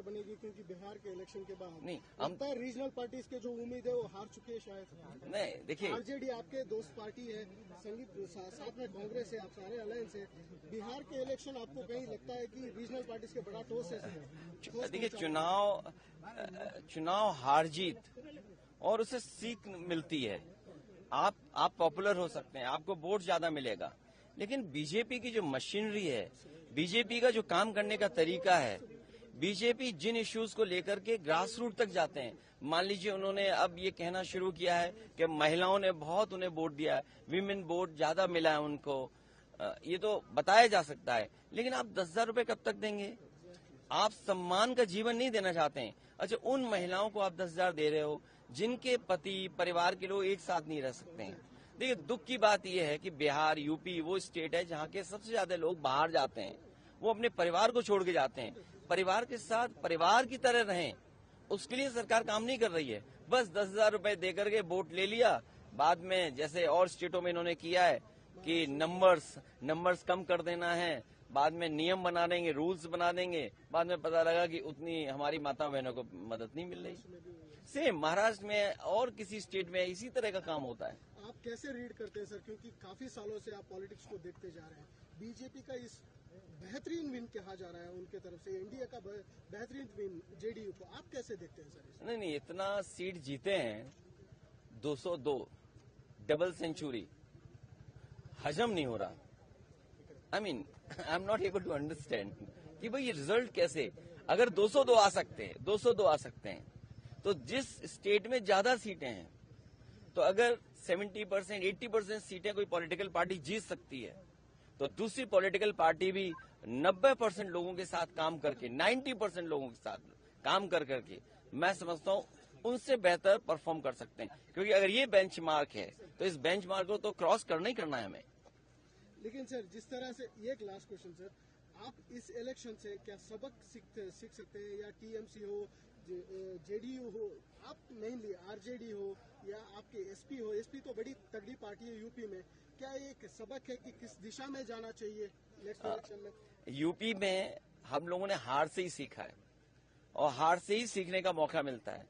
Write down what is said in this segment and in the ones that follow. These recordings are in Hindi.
बनेगी क्योंकि बिहार के इलेक्शन के बाद नहीं, लगता है रीजनल पार्टीज के जो उम्मीद है वो हार चुके हैं शायद। नहीं देखिए, आरजेडी आपके दोस्त पार्टी है, संगीत साथ में कांग्रेस है, आप सारे अलायंस है। बिहार के इलेक्शन आपको कहीं लगता है कि रीजनल पार्टीज के बड़ा ठोस है? देखिए चुनाव हार जीत और उसे सीख मिलती है। आप पॉपुलर हो सकते हैं, आपको वोट ज्यादा मिलेगा, लेकिन बीजेपी की जो मशीनरी है, बीजेपी का जो काम करने का तरीका है, बीजेपी जिन इश्यूज को लेकर के ग्रास रूट तक जाते हैं। मान लीजिए उन्होंने अब ये कहना शुरू किया है कि महिलाओं ने बहुत उन्हें वोट दिया है, विमेन वोट ज्यादा मिला है उनको, ये तो बताया जा सकता है, लेकिन आप 10,000 रुपए कब तक देंगे? आप सम्मान का जीवन नहीं देना चाहते हैं। अच्छा, उन महिलाओं को आप 10,000 दे रहे हो जिनके पति परिवार के लोग एक साथ नहीं रह सकते हैं। देखिए, दुख की बात यह है कि बिहार यूपी वो स्टेट है जहाँ के सबसे ज्यादा लोग बाहर जाते हैं, वो अपने परिवार को छोड़ के जाते हैं। परिवार के साथ परिवार की तरह रहें, उसके लिए सरकार काम नहीं कर रही है। बस 10,000 रुपए देकर के वोट ले लिया, बाद में जैसे और स्टेटों में इन्होंने किया है कि नंबर्स कम कर देना है, बाद में नियम बना देंगे, रूल्स बना देंगे, बाद में पता लगा कि उतनी हमारी माता बहनों को मदद नहीं मिल रही। सेम महाराष्ट्र में और किसी स्टेट में इसी तरह का काम होता है। आप कैसे रीड करते हैं सर, क्योंकि काफी सालों से आप पॉलिटिक्स को देखते जा रहे हैं, बीजेपी का इस बेहतरीन विन कहा जा रहा है उनके तरफ से, इंडिया का बेहतरीन विन जेडीयू को, आप कैसे देखते हैं सर? नहीं, इतना सीट जीते हैं, 202 डबल सेंचुरी, हजम नहीं हो रहा। I am not able to understand कि भाई ये रिजल्ट कैसे, अगर 202 आ सकते हैं तो जिस स्टेट में ज्यादा सीटें हैं, तो अगर 70% 80% सीटें कोई पॉलिटिकल पार्टी जीत सकती है, तो दूसरी पॉलिटिकल पार्टी भी 90% लोगों के साथ काम करके, 90% लोगों के साथ काम कर करके, मैं समझता हूं उनसे बेहतर परफॉर्म कर सकते हैं। क्योंकि अगर ये बेंचमार्क है तो इस बेंचमार्क को तो क्रॉस करना ही करना है हमें। लेकिन सर, जिस तरह से, ये एक लास्ट क्वेश्चन सर, आप इस इलेक्शन से क्या सबक सीख सकते हैं, या टीएमसी हो, जेडीयू हो, आप मेनली आरजेडी हो, या आपके एसपी तो बड़ी तगड़ी पार्टी है यूपी में, क्या एक सबक है कि किस दिशा में जाना चाहिए नेक्स्ट इलेक्शन में? यूपी में हम लोगों ने हार से ही सीखा है, और हार से ही सीखने का मौका मिलता है।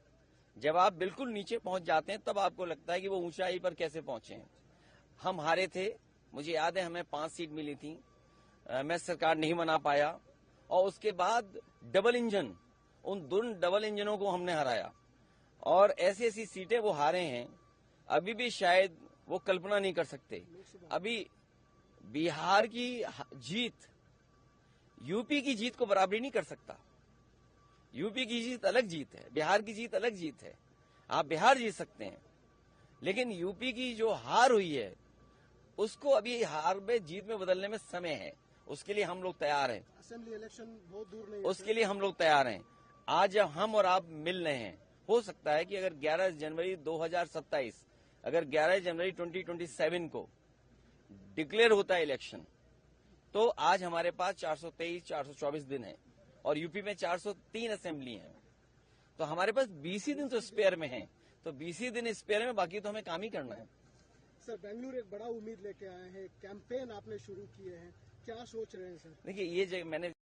जब आप बिल्कुल नीचे पहुंच जाते हैं तब आपको लगता है कि वो ऊंचाई पर कैसे पहुंचे हैं। हम हारे थे, मुझे याद है हमें 5 सीट मिली थी, मैं सरकार नहीं बना पाया, और उसके बाद डबल इंजन, उन दोनों डबल इंजनों को हमने हराया, और ऐसी ऐसी सीटें वो हारे हैं अभी भी शायद वो कल्पना नहीं कर सकते। अभी बिहार की जीत यूपी की जीत को बराबरी नहीं कर सकता। यूपी की जीत अलग जीत है, बिहार की जीत अलग जीत है। आप बिहार जीत सकते हैं, लेकिन यूपी की जो हार हुई है उसको अभी हार में जीत में बदलने में समय है। उसके लिए हम लोग तैयार हैं। असेंबली इलेक्शन बहुत दूर नहीं है, उसके लिए हम लोग तैयार हैं। आज जब हम और आप मिल रहे हैं, हो सकता है कि अगर 11 जनवरी 2027, अगर 11 जनवरी 2027 को डिक्लेयर होता है इलेक्शन, तो आज हमारे पास 423 424 दिन है, और यूपी में 403 असेंबली है, तो हमारे पास 20 ही दिन तो स्पेयर में है। तो 20 ही दिन स्पेयर में, बाकी तो हमें काम ही करना है। सर, बेंगलुरु एक बड़ा उम्मीद लेके आए हैं, कैंपेन आपने शुरू किए हैं, क्या सोच रहे हैं सर? देखिए, ये मैंने